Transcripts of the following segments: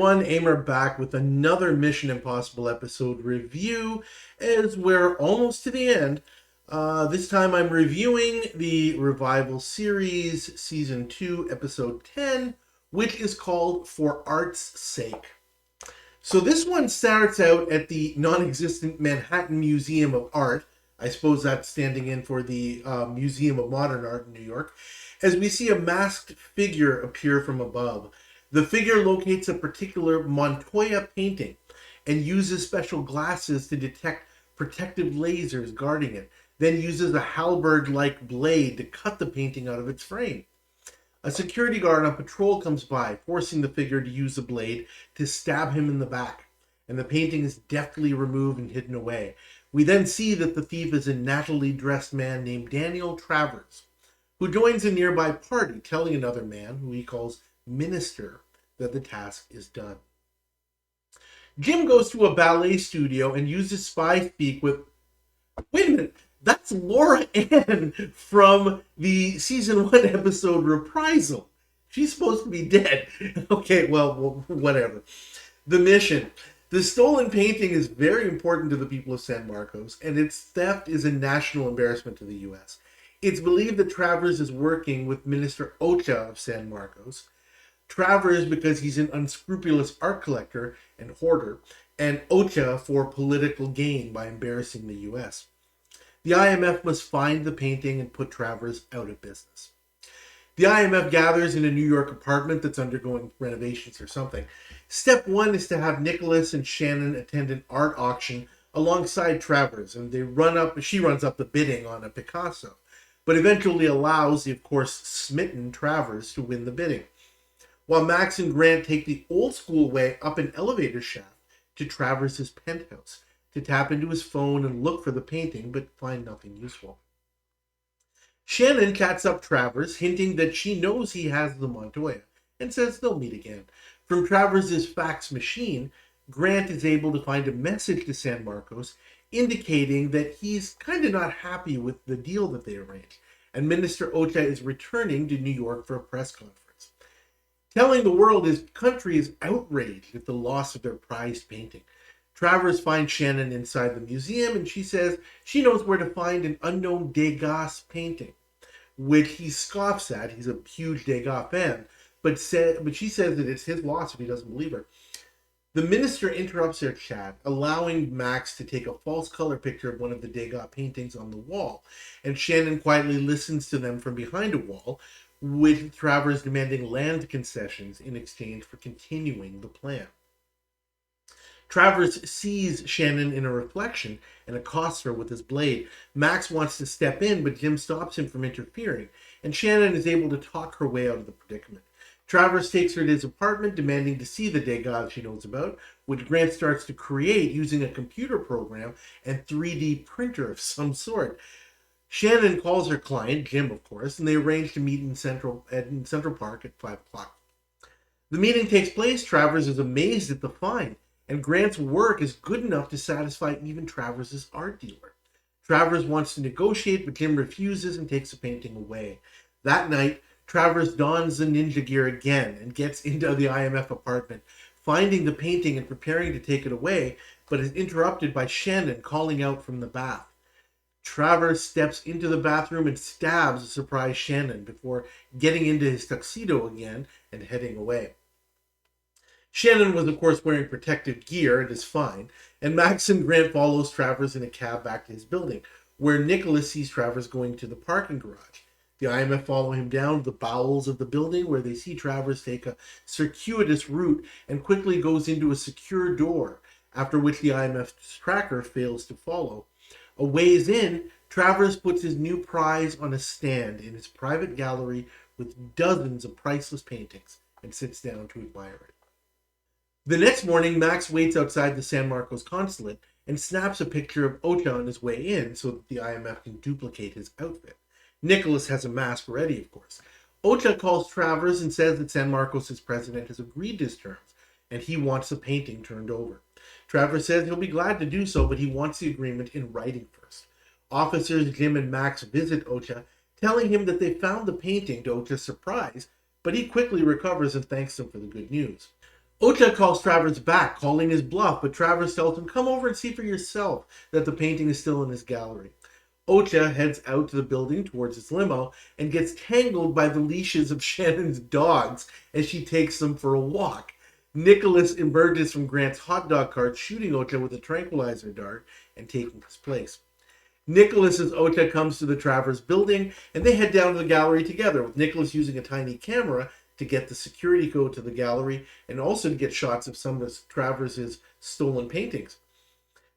everyone, Amer back with another Mission Impossible episode review as we're almost to the end. This time I'm reviewing the Revival series, Season 2, Episode 10, which is called For Art's Sake. So this one starts out at the non-existent Manhattan Museum of Art. I suppose that's standing in for the Museum of Modern Art in New York, as we see a masked figure appear from above. The figure locates a particular Montoya painting and uses special glasses to detect protective lasers guarding it, then uses a halberd-like blade to cut the painting out of its frame. A security guard on patrol comes by, forcing the figure to use the blade to stab him in the back, and the painting is deftly removed and hidden away. We then see that the thief is a nattily dressed man named Daniel Travers, who joins a nearby party, telling another man, who he calls Minister, that the task is done. Jim goes to a ballet studio and uses spy speak with... Wait a minute, that's Laura Ann from the Season 1 episode Reprisal. She's supposed to be dead. Okay, well, whatever. The mission. The stolen painting is very important to the people of San Marcos, and its theft is a national embarrassment to the U.S. It's believed that Travers is working with Minister Ocha of San Marcos. Travers because he's an unscrupulous art collector and hoarder, and Ocha for political gain by embarrassing the U.S. The IMF must find the painting and put Travers out of business. The IMF gathers in a New York apartment that's undergoing renovations or something. Step one is to have Nicholas and Shannon attend an art auction alongside Travers, and she runs up the bidding on a Picasso, but eventually allows the, of course, smitten Travers to win the bidding. While Max and Grant take the old school way up an elevator shaft to Travers' penthouse to tap into his phone and look for the painting, but find nothing useful. Shannon chats up Travers, hinting that she knows he has the Montoya, and says they'll meet again. From Travers' fax machine, Grant is able to find a message to San Marcos indicating that he's kind of not happy with the deal that they arranged, and Minister Ocha is returning to New York for a press conference, telling the world his country is outraged at the loss of their prized painting. Travers finds Shannon inside the museum, and she says she knows where to find an unknown Degas painting, which he scoffs at. He's a huge Degas fan, but she says that it's his loss if he doesn't believe her. The minister interrupts their chat, allowing Max to take a false color picture of one of the Degas paintings on the wall, and Shannon quietly listens to them from behind a wall, with Travers demanding land concessions in exchange for continuing the plan. Travers sees Shannon in a reflection and accosts her with his blade. Max wants to step in, but Jim stops him from interfering, and Shannon is able to talk her way out of the predicament. Travers takes her to his apartment, demanding to see the Degas she knows about, which Grant starts to create using a computer program and 3D printer of some sort. Shannon calls her client, Jim of course, and they arrange to meet in Central Park at 5 o'clock. The meeting takes place. Travers is amazed at the find, and Grant's work is good enough to satisfy even Travers' art dealer. Travers wants to negotiate, but Jim refuses and takes the painting away. That night, Travers dons the ninja gear again and gets into the IMF apartment, finding the painting and preparing to take it away, but is interrupted by Shannon calling out from the bath. Travers steps into the bathroom and stabs a surprised Shannon before getting into his tuxedo again and heading away. Shannon was, of course, wearing protective gear and is fine, and Max and Grant follows Travers in a cab back to his building, where Nicholas sees Travers going to the parking garage. The IMF follow him down to the bowels of the building, where they see Travers take a circuitous route and quickly goes into a secure door, after which the IMF's tracker fails to follow. A ways in, Travers puts his new prize on a stand in his private gallery with dozens of priceless paintings and sits down to admire it. The next morning, Max waits outside the San Marcos consulate and snaps a picture of Ocha on his way in so that the IMF can duplicate his outfit. Nicholas has a mask ready, of course. Ocha calls Travers and says that San Marcos' president has agreed to his terms, and he wants the painting turned over. Travers says he'll be glad to do so, but he wants the agreement in writing first. Officers Jim and Max visit Ocha, telling him that they found the painting to Ocha's surprise, but he quickly recovers and thanks them for the good news. Ocha calls Travers back, calling his bluff, but Travers tells him, come over and see for yourself that the painting is still in his gallery. Ocha heads out to the building towards his limo and gets tangled by the leashes of Shannon's dogs as she takes them for a walk. Nicholas emerges from Grant's hot dog cart, shooting Ocha with a tranquilizer dart and taking his place. Nicholas as Ocha comes to the Travers building, and they head down to the gallery together, with Nicholas using a tiny camera to get the security code to the gallery and also to get shots of some of Travers' stolen paintings.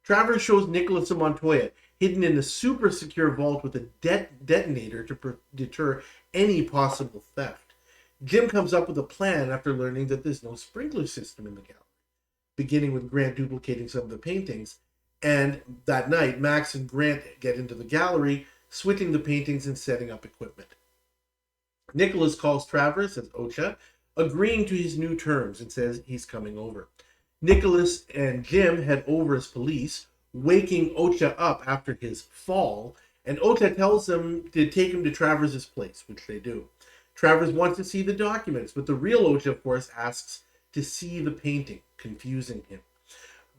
Travers shows Nicholas and Montoya hidden in a super secure vault with a detonator to deter any possible theft. Jim comes up with a plan after learning that there's no sprinkler system in the gallery, beginning with Grant duplicating some of the paintings. And that night, Max and Grant get into the gallery, switching the paintings and setting up equipment. Nicholas calls Travers as Ocha, agreeing to his new terms, and says he's coming over. Nicholas and Jim head over as police, waking Ocha up after his fall, and Ocha tells them to take him to Travers' place, which they do. Travers wants to see the documents, but the real Ocha, of course, asks to see the painting, confusing him.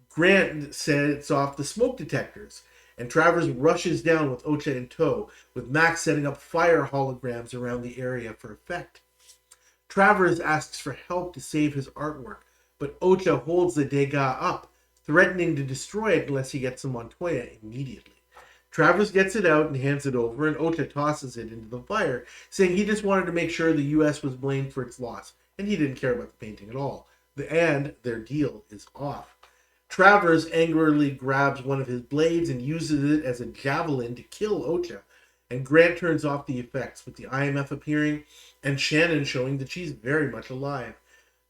Grant sets off the smoke detectors, and Travers rushes down with Ocha in tow, with Max setting up fire holograms around the area for effect. Travers asks for help to save his artwork, but Ocha holds the Degas up, threatening to destroy it unless he gets to Montoya immediately. Travers gets it out and hands it over, and Ocha tosses it into the fire, saying he just wanted to make sure the U.S. was blamed for its loss, and he didn't care about the painting at all. And their deal is off. Travers angrily grabs one of his blades and uses it as a javelin to kill Ocha, and Grant turns off the effects, with the IMF appearing and Shannon showing that she's very much alive.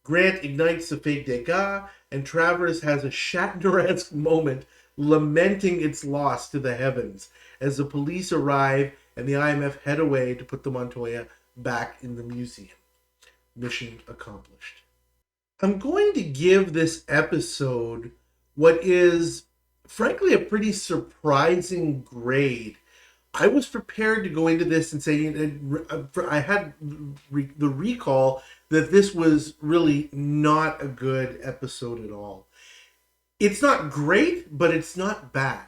Grant ignites the fake Degas, and Travers has a Shatner-esque moment lamenting its loss to the heavens as the police arrive and the IMF head away to put the Montoya back in the museum. Mission accomplished. I'm going to give this episode what is, frankly, a pretty surprising grade. I was prepared to go into this and say, I had the recall that this was really not a good episode at all. It's not great, but it's not bad.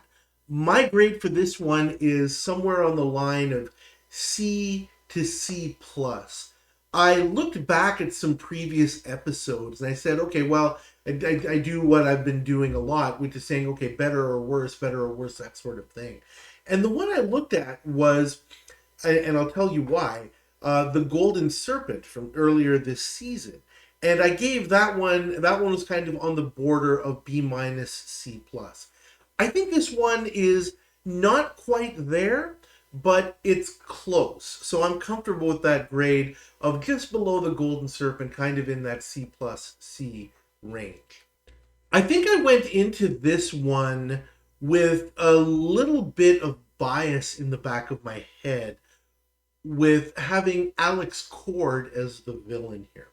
My grade for this one is somewhere on the line of C to C+. I looked back at some previous episodes and I said, okay, well, I do what I've been doing a lot, which is saying, okay, better or worse, that sort of thing. And the one I looked at was, and I'll tell you why, The Golden Serpent from earlier this season. And I gave that one was kind of on the border of B- C+. I think this one is not quite there, but it's close. So I'm comfortable with that grade of just below The Golden Serpent, kind of in that C+, C range. I think I went into this one with a little bit of bias in the back of my head with having Alex Cord as the villain here.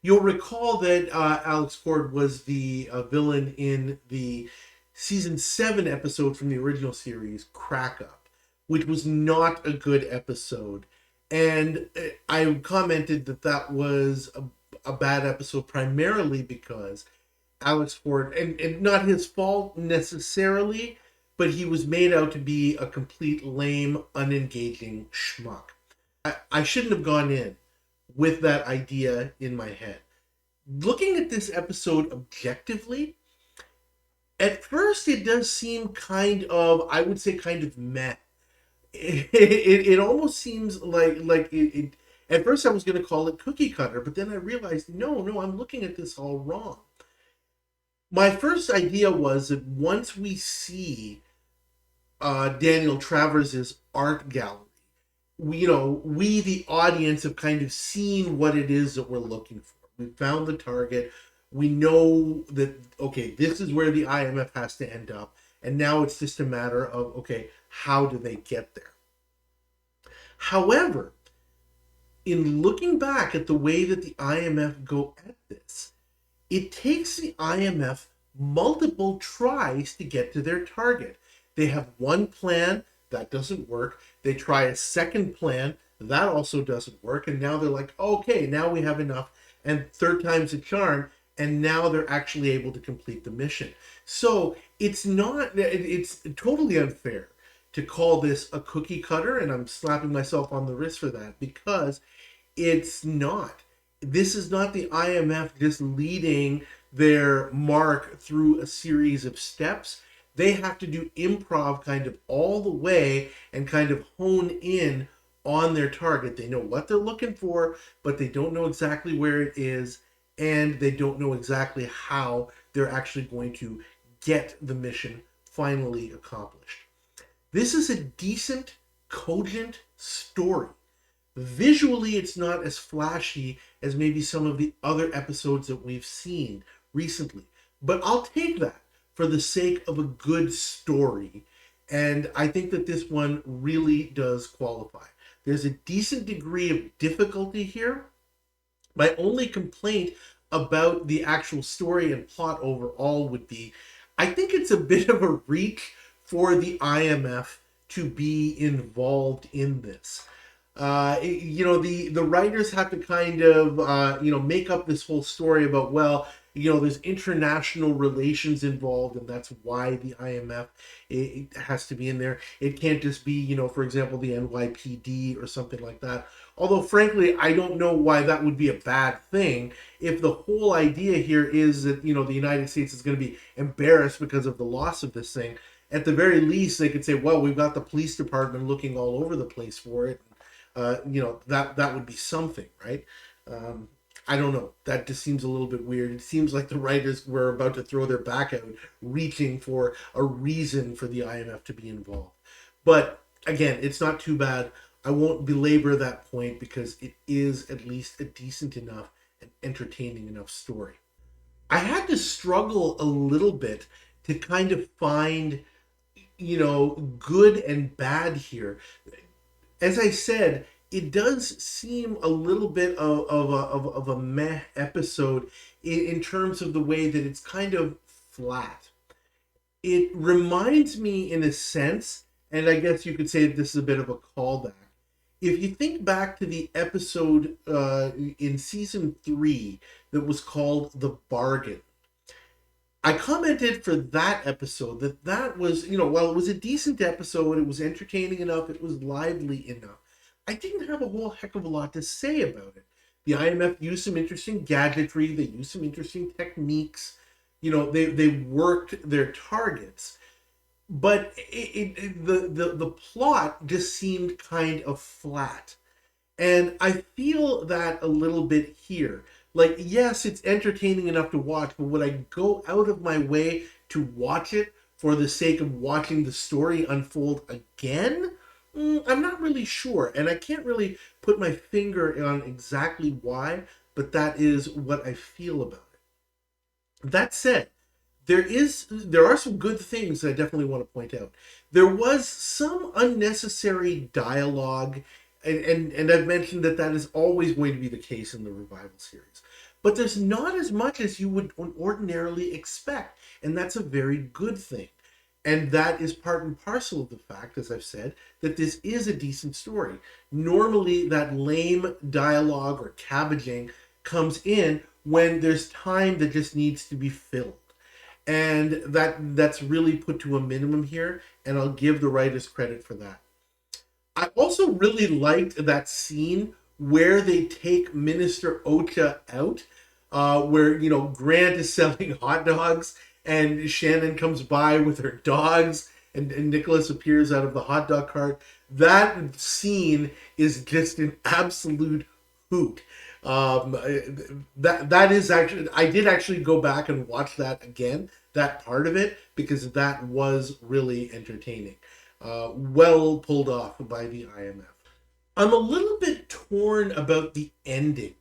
You'll recall that Alex Cord was the villain in the season 7 episode from the original series, Crack Up, which was not a good episode. And I commented that was a bad episode primarily because Alex Ford, and not his fault necessarily, but he was made out to be a complete lame, unengaging schmuck. I shouldn't have gone in with that idea in my head. Looking at this episode objectively, at first it does seem kind of, I would say, kind of meh. It almost seems like it. At first I was going to call it cookie cutter, but then I realized, no, I'm looking at this all wrong. My first idea was that once we see Daniel Travers' art gallery, we the audience have kind of seen what it is that we're looking for. We found the target. We know that, okay, this is where the IMF has to end up. And now it's just a matter of, okay, how do they get there? However, in looking back at the way that the IMF go at this, it takes the IMF multiple tries to get to their target. They have one plan, that doesn't work. They try a second plan, that also doesn't work. And now they're like, okay, now we have enough. And third time's a charm. and now they're actually able to complete the mission. So it's totally unfair to call this a cookie cutter, and I'm slapping myself on the wrist for that, because it's not. This is not the IMF just leading their mark through a series of steps. They have to do improv kind of all the way and kind of hone in on their target. They know what they're looking for, but they don't know exactly where it is, and they don't know exactly how they're actually going to get the mission finally accomplished. This is a decent, cogent story. Visually, it's not as flashy as maybe some of the other episodes that we've seen recently, but I'll take that for the sake of a good story. And I think that this one really does qualify. There's a decent degree of difficulty here. My only complaint about the actual story and plot overall would be, I think it's a bit of a reach for the IMF to be involved in this. The writers have to kind of make up this whole story about, well, there's international relations involved, and that's why the IMF it has to be in there. It can't just be, for example, the NYPD or something like that. Although, frankly, I don't know why that would be a bad thing if the whole idea here is that, the United States is going to be embarrassed because of the loss of this thing. At the very least, they could say, well, we've got the police department looking all over the place for it. That would be something, right? I don't know. That just seems a little bit weird. It seems like the writers were about to throw their back out, reaching for a reason for the IMF to be involved. But again, it's not too bad. I won't belabor that point because it is at least a decent enough and entertaining enough story. I had to struggle a little bit to kind of find, good and bad here. As I said, it does seem a little bit of a meh episode in terms of the way that it's kind of flat. It reminds me, in a sense, and I guess you could say this is a bit of a callback. If you think back to the episode in season 3 that was called The Bargain, I commented for that episode that was, while it was a decent episode, it was entertaining enough, it was lively enough, I didn't have a whole heck of a lot to say about it. The IMF used some interesting gadgetry, they used some interesting techniques, they worked their targets, but the plot just seemed kind of flat. And I feel that a little bit here. Like, yes, it's entertaining enough to watch, but would I go out of my way to watch it for the sake of watching the story unfold again? I'm not really sure, and I can't really put my finger on exactly why, but that is what I feel about it. That said, there are some good things that I definitely want to point out. There was some unnecessary dialogue, and I've mentioned that is always going to be the case in the Revival series. But there's not as much as you would ordinarily expect, and that's a very good thing. And that is part and parcel of the fact, as I've said, that this is a decent story. Normally, that lame dialogue or cabbaging comes in when there's time that just needs to be filled. And that's really put to a minimum here, and I'll give the writers credit for that. I also really liked that scene where they take Minister Ocha out, where, Grant is selling hot dogs, and Shannon comes by with her dogs, and Nicholas appears out of the hot dog cart. That scene is just an absolute hoot. That is actually, I did actually go back and watch that again, that part of it, because that was really entertaining. Well pulled off by the IMF. I'm a little bit torn about the ending.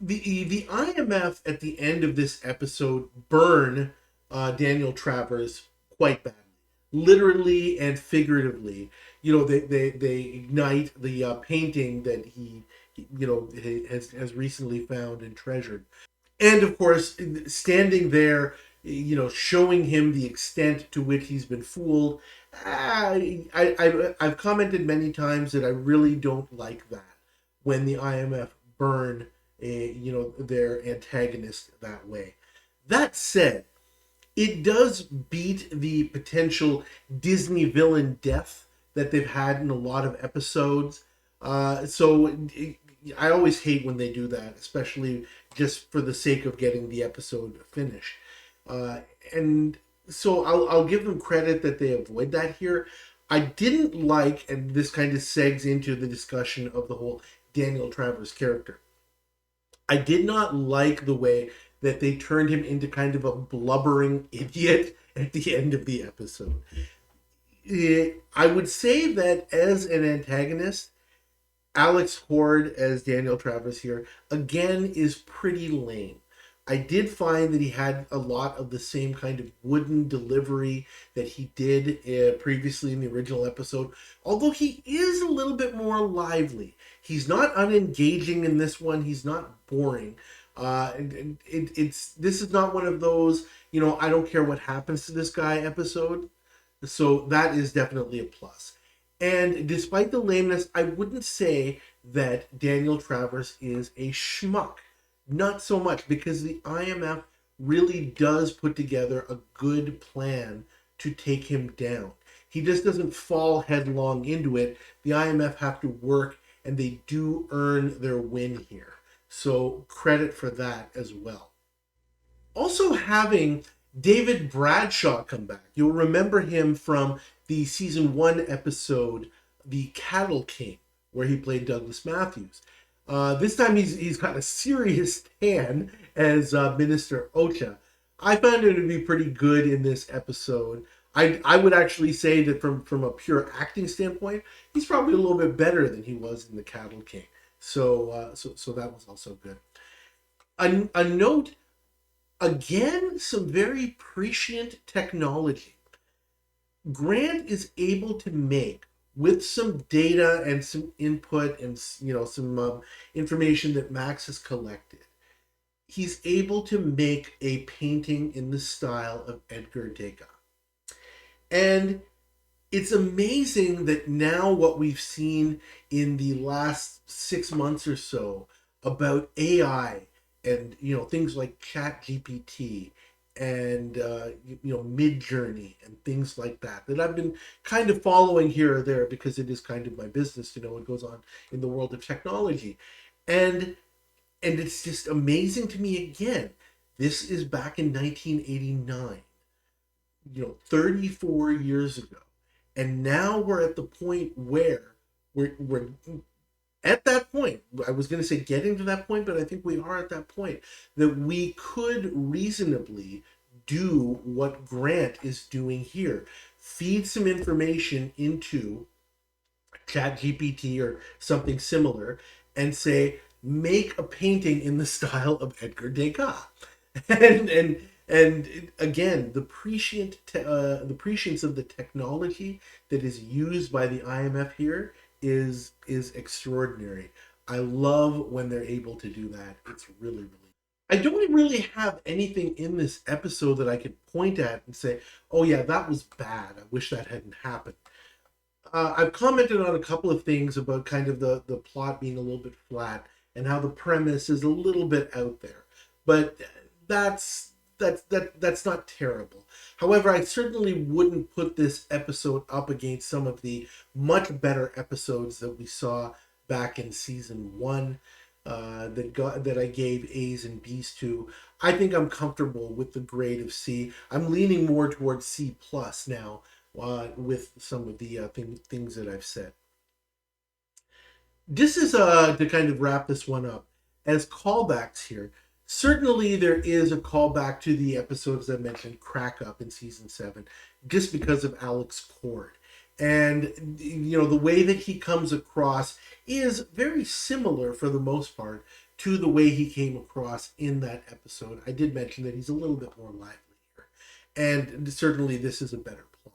The IMF at the end of this episode burn Daniel Travers quite badly, literally and figuratively. They ignite the painting that he has recently found and treasured, and of course, standing there, showing him the extent to which he's been fooled. I've commented many times that I really don't like that when the IMF burn their antagonist that way. That said, it does beat the potential Disney villain death that they've had in a lot of episodes. I always hate when they do that, especially just for the sake of getting the episode finished. And so I'll give them credit that they avoid that here. I didn't like, and this kind of segs into the discussion of the whole Daniel Travers character. I did not like the way that they turned him into kind of a blubbering idiot at the end of the episode. I would say that as an antagonist, Alex Horde as Daniel Travers here again is pretty lame. I did find that he had a lot of the same kind of wooden delivery that he did previously in the original episode, although he is a little bit more lively. He's not unengaging in this one. He's not boring. This is not one of those, I don't care what happens to this guy episode. So that is definitely a plus. And despite the lameness, I wouldn't say that Daniel Travers is a schmuck. Not so much, because the IMF really does put together a good plan to take him down. He just doesn't fall headlong into it. The IMF have to work, and they do earn their win here. So credit for that as well. Also having David Bradshaw come back. You'll remember him from the season 1 episode, The Cattle King, where he played Douglas Matthews. This time he's got a serious tan as Minister Ocha. I found him to be pretty good in this episode. I would actually say that from a pure acting standpoint, he's probably a little bit better than he was in The Cattle King. So that was also good. A note, again, some very prescient technology. Grant is able to make, with some data and some input and some information that Max has collected, he's able to make a painting in the style of Edgar Degas. And it's amazing that now what we've seen in the last 6 months or so about AI and things like ChatGPT and Midjourney and things like that I've been kind of following here or there because it is kind of my business to know what goes on in the world of technology, and it's just amazing to me again. This is back in 1989, 34 years ago, and now we're at the point where we're at that point. I was going to say getting to that point, but I think we are at that point that we could reasonably do what Grant is doing here. Feed some information into ChatGPT or something similar and say, make a painting in the style of Edgar Degas. And again, the prescience of the technology that is used by the IMF here is extraordinary. I love when they're able to do that. It's really. I don't really have anything in this episode that I could point at and say, oh yeah, that was bad. I wish that hadn't happened. I've commented on a couple of things about kind of the plot being a little bit flat and how the premise is a little bit out there. But that's not terrible. However, I certainly wouldn't put this episode up against some of the much better episodes that we saw back in season 1 that I gave A's and B's to. I think I'm comfortable with the grade of C. I'm leaning more towards C plus now with some of the things that I've said. This is to kind of wrap this one up as callbacks here. Certainly, there is a callback to the episodes I mentioned, Crack Up in season 7, just because of Alex Cord. And, the way that he comes across is very similar, for the most part, to the way he came across in that episode. I did mention that he's a little bit more lively here. And certainly, this is a better plot.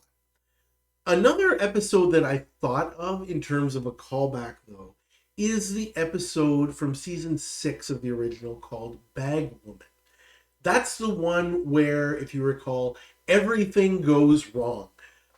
Another episode that I thought of in terms of a callback, though, is the episode from season 6 of the original called Bag Woman. That's the one where, if you recall, everything goes wrong.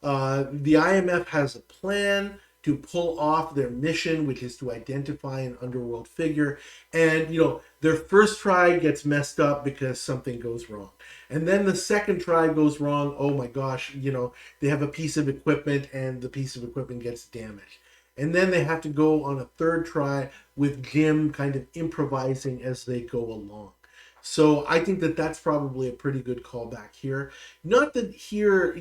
The IMF has a plan to pull off their mission, which is to identify an underworld figure. And, you know, their first try gets messed up because something goes wrong. And then the second try goes wrong. Oh my gosh, you know, they have a piece of equipment and the piece of equipment gets damaged. And then they have to go on a third try with Jim kind of improvising as they go along. So I think that that's probably a pretty good callback here. Not that here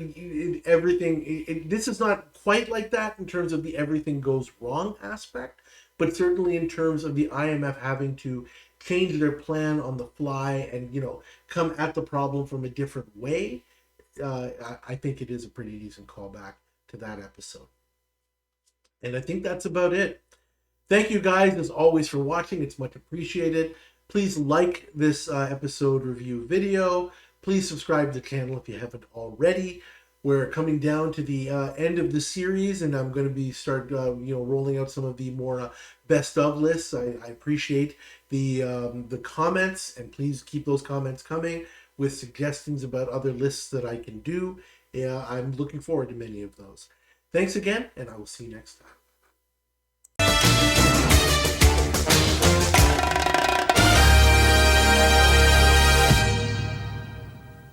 everything, this is not quite like that in terms of the everything goes wrong aspect, but certainly in terms of the IMF having to change their plan on the fly and, you know, come at the problem from a different way. I think it is a pretty decent callback to that episode. And I think that's about it. Thank you guys, as always, for watching. It's much appreciated. Please like this episode review video. Please subscribe to the channel if you haven't already. We're coming down to the end of the series, and I'm going to be rolling out some of the more best of lists. I appreciate the comments, and please keep those comments coming with suggestions about other lists that I can do. I'm looking forward to many of those. Thanks again, and I will see you next time.